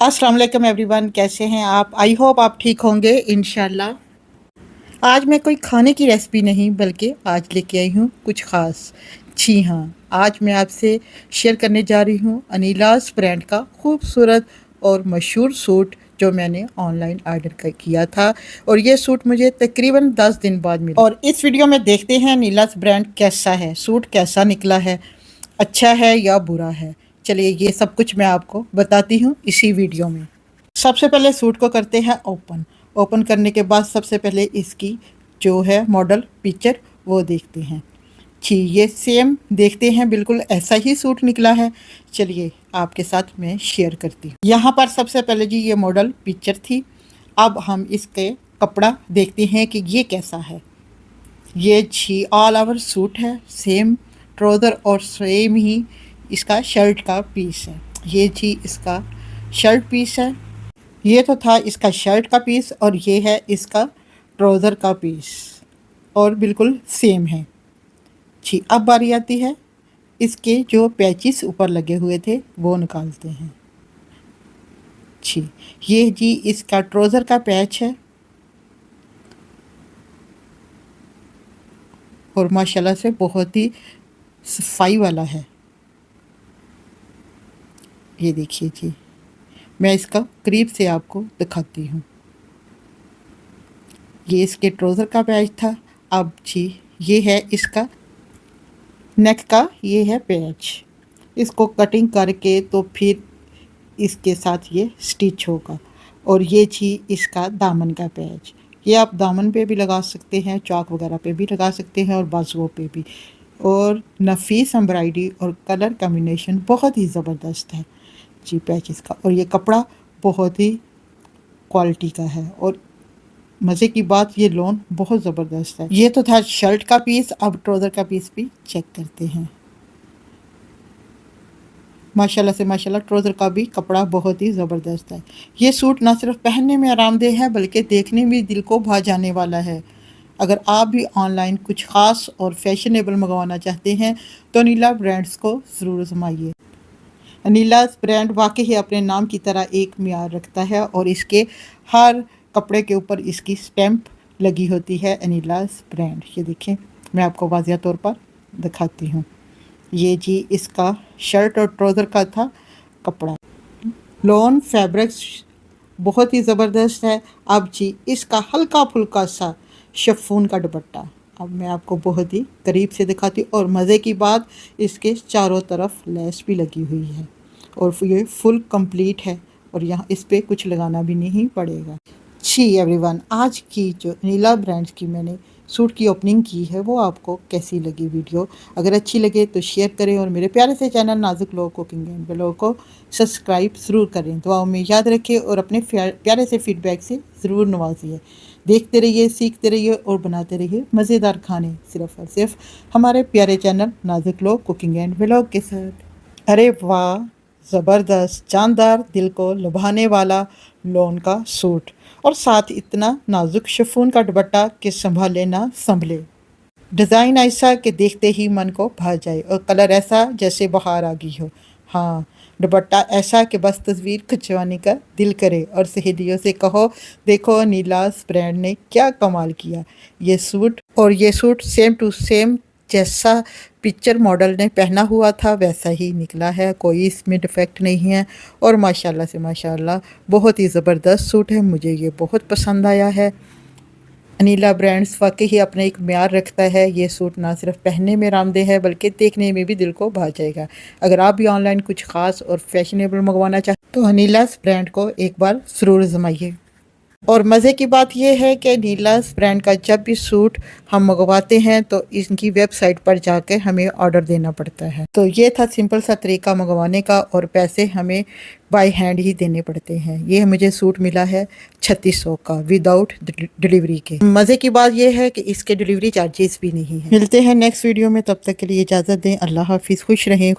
अस्सलाम वालेकुम एवरीवन, कैसे हैं आप? आई होप आप ठीक होंगे इंशाल्लाह। आज मैं कोई खाने की रेसिपी नहीं बल्कि आज लेके आई हूँ कुछ ख़ास। जी हाँ, आज मैं आपसे शेयर करने जा रही हूँ अनीलाज़ ब्रांड का खूबसूरत और मशहूर सूट जो मैंने ऑनलाइन ऑर्डर किया था और ये सूट मुझे तकरीबन 10 दिन बाद मिला। और इस वीडियो में देखते हैं अनीलाज़ ब्रांड कैसा है, सूट कैसा निकला है, अच्छा है या बुरा है। चलिए ये सब कुछ मैं आपको बताती हूँ इसी वीडियो में। सबसे पहले सूट को करते हैं ओपन। ओपन करने के बाद सबसे पहले इसकी जो है मॉडल पिक्चर वो देखते हैं। जी ये सेम देखते हैं, बिल्कुल ऐसा ही सूट निकला है। चलिए आपके साथ मैं शेयर करती हूँ। यहाँ पर सबसे पहले जी ये मॉडल पिक्चर थी। अब हम इसके कपड़ा देखते हैं कि ये कैसा है। ये जी ऑल ओवर सूट है, सेम ट्राउज़र और सेम ही इसका शर्ट का पीस है। ये जी इसका शर्ट पीस है। ये तो था इसका शर्ट का पीस और ये है इसका ट्राउज़र का पीस और बिल्कुल सेम है। जी अब बारी आती है इसके जो पैचेस ऊपर लगे हुए थे वो निकालते हैं। जी ये जी इसका ट्राउज़र का पैच है और माशाल्लाह से बहुत ही सफाई वाला है। ये देखिए जी, मैं इसका करीब से आपको दिखाती हूँ। ये इसके ट्राउज़र का पैच था। अब जी ये है इसका नेक का, ये है पैच। इसको कटिंग करके तो फिर इसके साथ ये स्टिच होगा। और ये जी इसका दामन का पैच, ये आप दामन पे भी लगा सकते हैं, चौक वगैरह पे भी लगा सकते हैं और बाजुओं पे भी। और नफीस एम्ब्रॉयडरी और कलर कॉम्बिनेशन बहुत ही ज़बरदस्त है जी पैचेस का। और ये कपड़ा बहुत ही क्वालिटी का है और मज़े की बात ये लोन बहुत ज़बरदस्त है। ये तो था शर्ट का पीस, अब ट्राउज़र का पीस भी चेक करते हैं। माशाल्लाह से माशाल्लाह ट्राउज़र का भी कपड़ा बहुत ही ज़बरदस्त है। ये सूट ना सिर्फ पहनने में आरामदेह है बल्कि देखने में दिल को भा जाने वाला है। अगर आप भी ऑनलाइन कुछ ख़ास और फैशनेबल मंगवाना चाहते हैं तो अनीला ब्रांड्स को ज़रूर आज़माइए। अनीलाज़ ब्रांड वाकई अपने नाम की तरह एक मियार रखता है और इसके हर कपड़े के ऊपर इसकी स्टैंप लगी होती है अनीलाज़ ब्रांड। ये देखें, मैं आपको वाज़िया तौर पर दिखाती हूँ। ये जी इसका शर्ट और ट्राउज़र का था कपड़ा, लॉन फैब्रिक्स बहुत ही ज़बरदस्त है। अब जी इसका हल्का फुल्का सा शिफॉन का दुपट्टा, अब मैं आपको बहुत ही करीब से दिखाती हूँ। और मज़े की बात, इसके चारों तरफ लेस भी लगी हुई है और ये फुल कंप्लीट है और यहाँ इस पर कुछ लगाना भी नहीं पड़ेगा। जी एवरीवन, आज की जो अनीला ब्रांड्स की मैंने सूट की ओपनिंग की है वो आपको कैसी लगी वीडियो? अगर अच्छी लगे तो शेयर करें और मेरे प्यारे से चैनल नाजुक लोग कुकिंग एंड व्लॉग को सब्सक्राइब ज़रूर करें। दुआओं में याद रखें और अपने प्यारे से फीडबैक से ज़रूर नवाजिए। देखते रहिए, सीखते रहिए और बनाते रहिए मज़ेदार खाने, सिर्फ़ और सिर्फ हमारे प्यारे चैनल नाजुक लोग कुकिंग एंड व्लॉग के साथ। अरे वाह, ज़बरदस्त, जानदार, दिल को लुभाने वाला लॉन का सूट और साथ इतना नाजुक शिफॉन का दुपट्टा कि संभाले ना संभले। डिज़ाइन ऐसा कि देखते ही मन को भा जाए और कलर ऐसा जैसे बाहर आ गई हो। हाँ, दुपट्टा ऐसा कि बस तस्वीर खिंचवाने का दिल करे और सहेलियों से कहो देखो अनीलाज़ ब्रांड ने क्या कमाल किया। ये सूट सेम टू सेम जैसा पिक्चर मॉडल ने पहना हुआ था वैसा ही निकला है, कोई इसमें डिफेक्ट नहीं है। और माशाल्लाह से माशाल्लाह बहुत ही ज़बरदस्त सूट है, मुझे ये बहुत पसंद आया है। अनीला ब्रांड्स वाकई ही अपना एक म्यार रखता है। ये सूट ना सिर्फ पहनने में आरामदेह है बल्कि देखने में भी दिल को भा जाएगा। अगर आप भी ऑनलाइन कुछ ख़ास और फैशनेबल मंगवाना चाहते तो अनीलाज़ ब्रांड को एक बार ज़रूर आज़माइए। और मज़े की बात यह है कि अनीलाज़ ब्रांड का जब भी सूट हम मंगवाते हैं तो इनकी वेबसाइट पर जाकर हमें ऑर्डर देना पड़ता है। तो ये था सिंपल सा तरीका मंगवाने का और पैसे हमें बाय हैंड ही देने पड़ते हैं। ये मुझे सूट मिला है 3600 का विदाउट डिलीवरी के। मज़े की बात यह है कि इसके डिलीवरी चार्जेस भी नहीं है। मिलते हैं नेक्स्ट वीडियो में, तब तक के लिए इजाज़त दें। अल्लाह हाफिज़, खुश रहें।